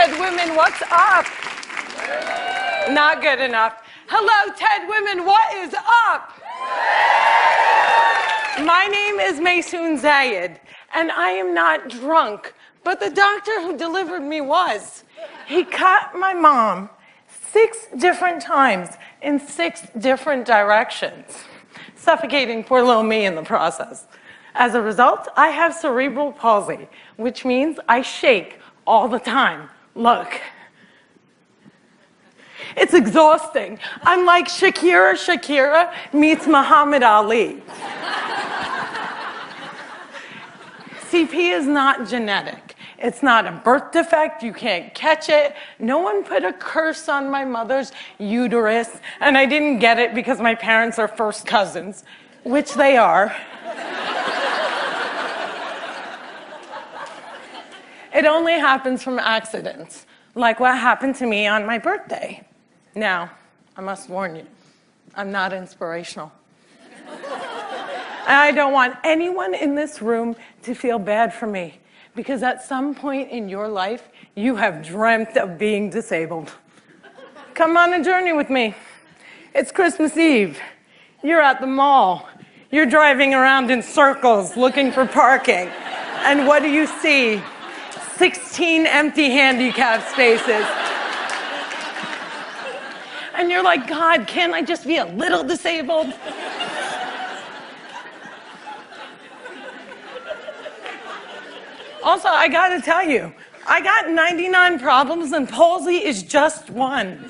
TED Women, what's up? Not good enough. Hello, TED Women, what is up? My name is Maysoon Zayed, and I am not drunk, but the doctor who delivered me was. He cut my mom 6 different times in 6 different directions, suffocating poor little me in the process. As a result, I have cerebral palsy, which means I shake all the time. Look. It's exhausting. I'm like Shakira meets Muhammad Ali. CP is not genetic. It's not a birth defect. You can't catch it. No one put a curse on my mother's uterus, and I didn't get it because my parents are first cousins, which they are. It only happens from accidents, like what happened to me on my birthday. Now, I must warn you, I'm not inspirational. And I don't want anyone in this room to feel bad for me, because at some point in your life, you have dreamt of being disabled. Come on a journey with me. It's Christmas Eve. You're at the mall. You're driving around in circles looking for parking. And what do you see? 16 empty handicap spaces. And you're like, God, can't I just be a little disabled? Also, I gotta tell you, I got 99 problems and palsy is just one.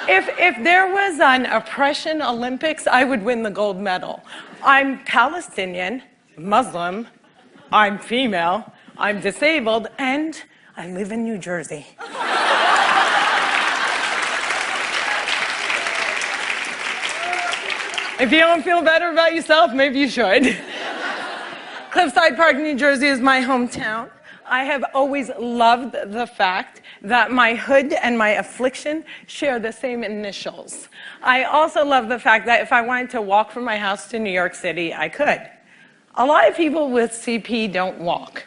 If there was an oppression Olympics, I would win the gold medal. I'm Palestinian, Muslim, I'm female, I'm disabled, and I live in New Jersey. If you don't feel better about yourself, maybe you should. Cliffside Park, New Jersey is my hometown. I have always loved the fact that my hood and my affliction share the same initials. I also love the fact that if I wanted to walk from my house to New York City, I could. A lot of people with CP don't walk.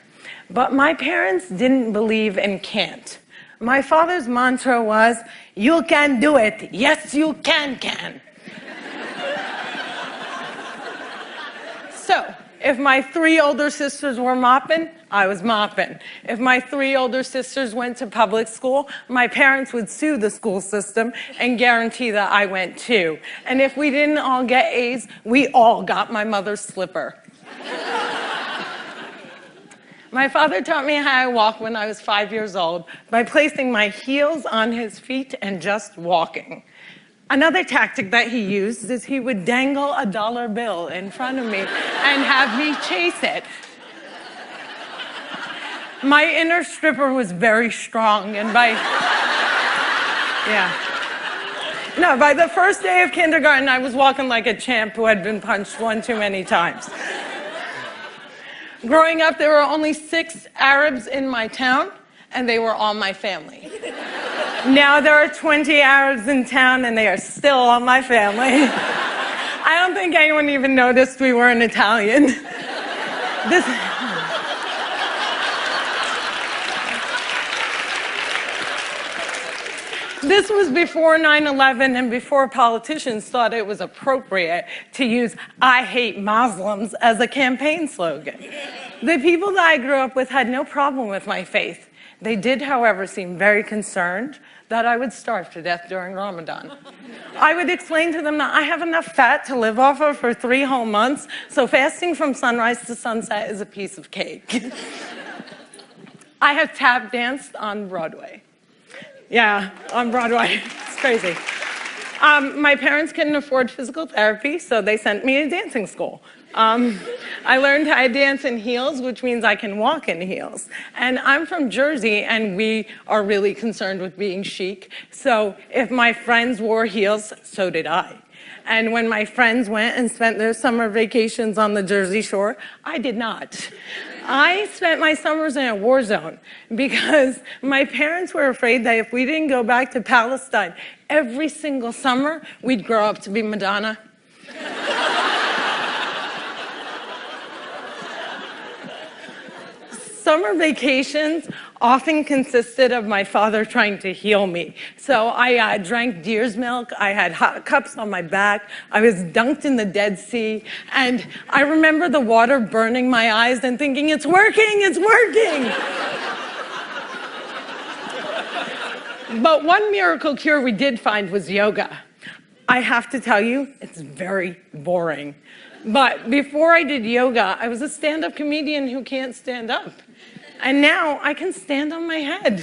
But my parents didn't believe in can't. My father's mantra was, you can do it. Yes, you can. So, if my 3 older sisters were mopping, I was mopping. If my 3 older sisters went to public school, my parents would sue the school system and guarantee that I went too. And if we didn't all get A's, we all got my mother's slipper. My father taught me how I walk when I was 5 years old by placing my heels on his feet and just walking. Another tactic that he used is he would dangle a dollar bill in front of me and have me chase it. My inner stripper was very strong, and by the first day of kindergarten, I was walking like a champ who had been punched one too many times. Growing up, there were only 6 Arabs in my town, and they were all my family. Now there are 20 Arabs in town, and they are still all my family. I don't think anyone even noticed we weren't Italian. This was before 9/11 and before politicians thought it was appropriate to use "I hate Muslims" as a campaign slogan. The people that I grew up with had no problem with my faith. They did, however, seem very concerned that I would starve to death during Ramadan. I would explain to them that I have enough fat to live off of for 3 whole months, so fasting from sunrise to sunset is a piece of cake. I have tap danced on Broadway. Yeah, on Broadway. It's crazy. My parents couldn't afford physical therapy, so they sent me to dancing school. I learned how to dance in heels, which means I can walk in heels. And I'm from Jersey, and we are really concerned with being chic. So if my friends wore heels, so did I. And when my friends went and spent their summer vacations on the Jersey Shore, I did not. I spent my summers in a war zone because my parents were afraid that if we didn't go back to Palestine every single summer, we'd grow up to be Madonna. Summer vacations often consisted of my father trying to heal me. So I drank deer's milk, I had hot cups on my back, I was dunked in the Dead Sea, and I remember the water burning my eyes and thinking, it's working, it's working! But one miracle cure we did find was yoga. I have to tell you, it's very boring. But before I did yoga, I was a stand-up comedian who can't stand up. And now I can stand on my head.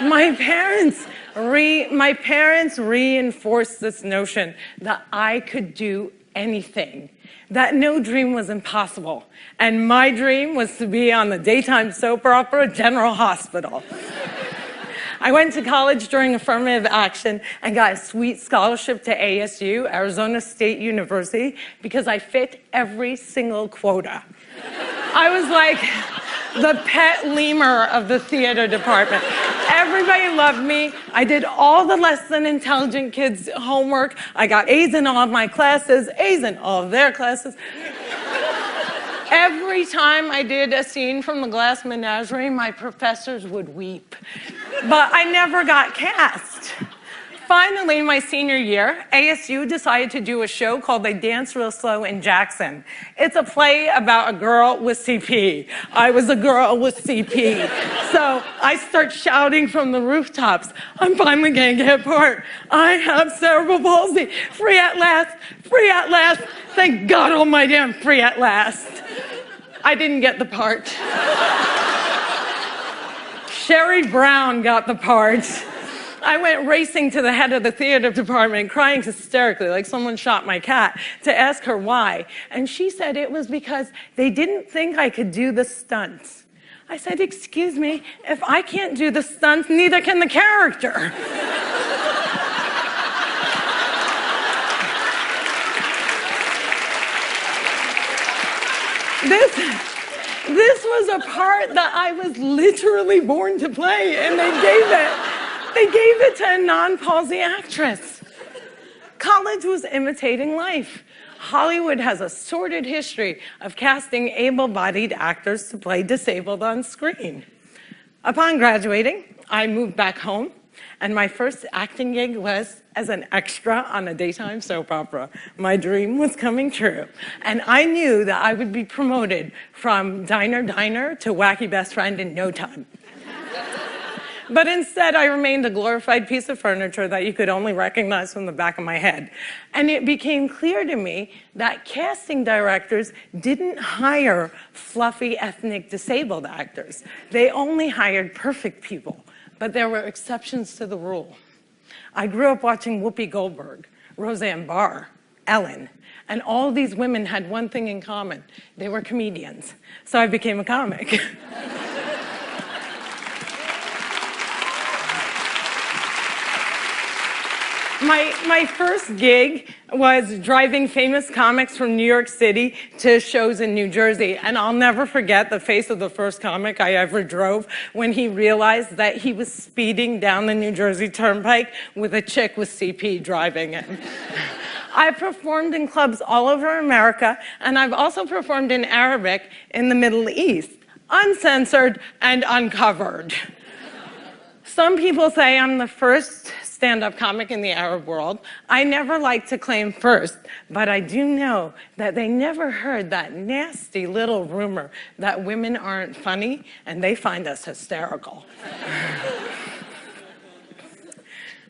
My parents reinforced this notion that I could do anything, that no dream was impossible. And my dream was to be on the daytime soap opera General Hospital. I went to college during affirmative action and got a sweet scholarship to ASU, Arizona State University, because I fit every single quota. I was like the pet lemur of the theater department. Everybody loved me. I did all the less than intelligent kids' homework. I got A's in all of my classes, A's in all of their classes. Every time I did a scene from The Glass Menagerie, my professors would weep. But I never got cast. Finally, my senior year, ASU decided to do a show called They Dance Real Slow in Jackson. It's a play about a girl with CP. I was a girl with CP. So I start shouting from the rooftops, I'm finally gonna get a part. I have cerebral palsy. Free at last, free at last. Thank God almighty I'm free at last. I didn't get the part. Sherry Brown got the part. I went racing to the head of the theater department, crying hysterically like someone shot my cat, to ask her why. And she said it was because they didn't think I could do the stunts. I said, excuse me, if I can't do the stunts, neither can the character. This was a part that I was literally born to play, and they gave it to a non-palsy actress. College was imitating life. Hollywood has a sordid history of casting able-bodied actors to play disabled on screen. Upon graduating, I moved back home, and my first acting gig was as an extra on a daytime soap opera. My dream was coming true. And I knew that I would be promoted from diner to wacky best friend in no time. But instead, I remained a glorified piece of furniture that you could only recognize from the back of my head. And it became clear to me that casting directors didn't hire fluffy ethnic disabled actors. They only hired perfect people. But there were exceptions to the rule. I grew up watching Whoopi Goldberg, Roseanne Barr, Ellen, and all these women had one thing in common. They were comedians. So I became a comic. My first gig was driving famous comics from New York City to shows in New Jersey. And I'll never forget the face of the first comic I ever drove when he realized that he was speeding down the New Jersey Turnpike with a chick with CP driving him. I performed in clubs all over America, and I've also performed in Arabic in the Middle East, uncensored and uncovered. Some people say I'm the first stand-up comic in the Arab world. I never like to claim first, but I do know that they never heard that nasty little rumor that women aren't funny and they find us hysterical.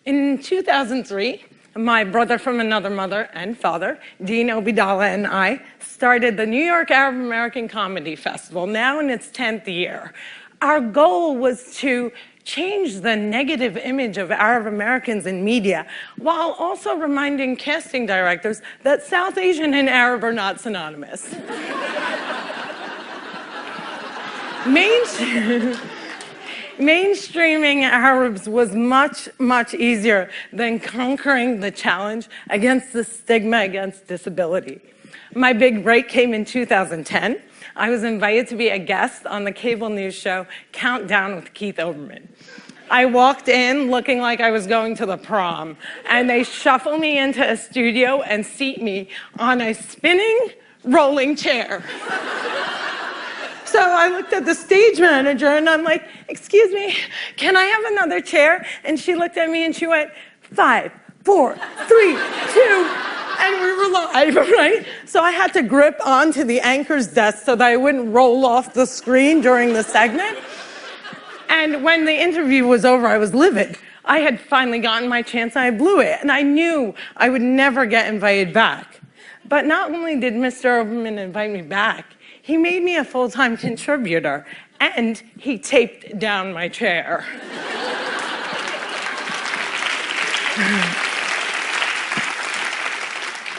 In 2003, my brother from another mother and father, Dean Obidala, and I started the New York Arab American Comedy Festival, now in its 10th year. Our goal was to change the negative image of Arab Americans in media, while also reminding casting directors that South Asian and Arab are not synonymous. Mainstreaming Arabs was much, much easier than conquering the challenge against the stigma against disability. My big break came in 2010. I was invited to be a guest on the cable news show Countdown with Keith Olbermann. I walked in looking like I was going to the prom, and they shuffle me into a studio and seat me on a spinning rolling chair. So I looked at the stage manager and I'm like, excuse me, can I have another chair? And she looked at me and she went, 5, 4, 3, 2, and we were live, right? So I had to grip onto the anchor's desk so that I wouldn't roll off the screen during the segment. And when the interview was over, I was livid. I had finally gotten my chance and I blew it. And I knew I would never get invited back. But not only did Mr. Oberman invite me back, he made me a full-time contributor and he taped down my chair.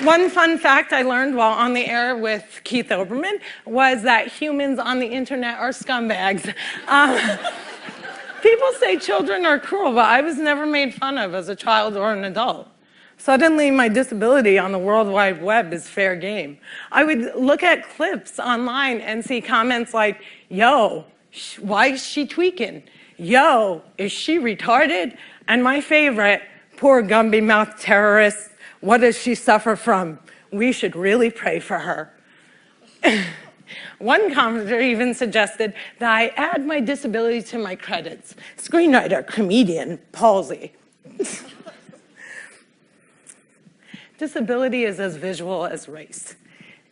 One fun fact I learned while on the air with Keith Oberman was that humans on the internet are scumbags. People say children are cruel, but I was never made fun of as a child or an adult. Suddenly, my disability on the World Wide Web is fair game. I would look at clips online and see comments like, yo, why is she tweaking? Yo, is she retarded? And my favorite, poor Gumby-mouthed terrorist, what does she suffer from? We should really pray for her. One commenter even suggested that I add my disability to my credits. Screenwriter, comedian, palsy. Disability is as visual as race.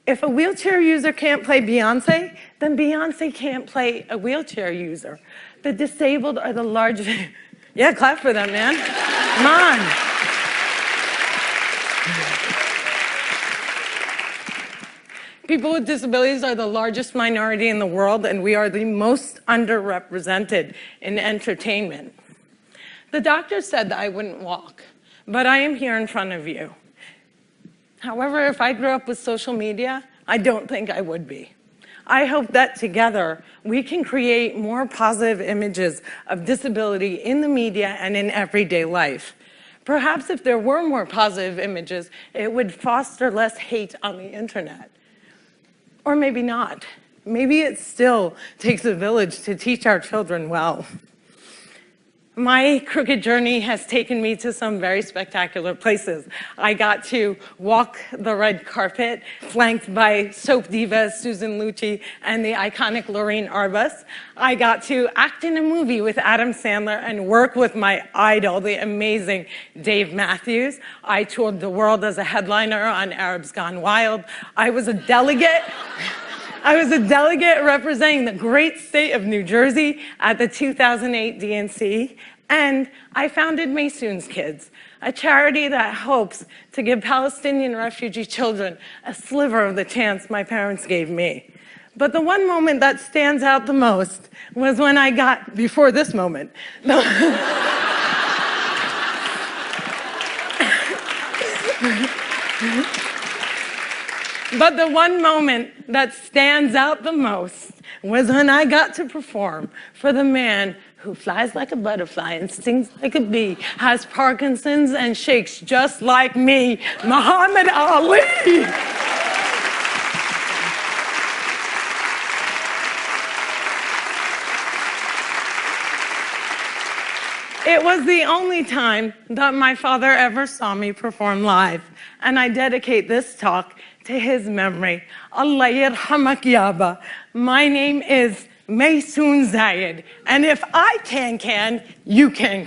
If a wheelchair user can't play Beyonce, then Beyonce can't play a wheelchair user. The disabled are the largest... Yeah, clap for them, man. Come on. People with disabilities are the largest minority in the world, and we are the most underrepresented in entertainment. The doctor said that I wouldn't walk, but I am here in front of you. However, if I grew up with social media, I don't think I would be. I hope that together we can create more positive images of disability in the media and in everyday life. Perhaps if there were more positive images, it would foster less hate on the internet. Or maybe not. Maybe it still takes a village to teach our children well. My crooked journey has taken me to some very spectacular places. I got to walk the red carpet, flanked by soap diva Susan Lucci and the iconic Lorraine Arbus. I got to act in a movie with Adam Sandler and work with my idol, the amazing Dave Matthews. I toured the world as a headliner on Arabs Gone Wild. I was a delegate representing the great state of New Jersey at the 2008 DNC, and I founded Maysoon's Kids, a charity that hopes to give Palestinian refugee children a sliver of the chance my parents gave me. But the one moment that stands out the most was when I got, before this moment, but the one moment that stands out the most was when I got to perform for the man who flies like a butterfly and stings like a bee, has Parkinson's and shakes just like me, Muhammad Ali. It was the only time that my father ever saw me perform live, and I dedicate this talk to his memory. Allah yarhamak yaba. My name is Maysoon Zayed, and if I can, you can.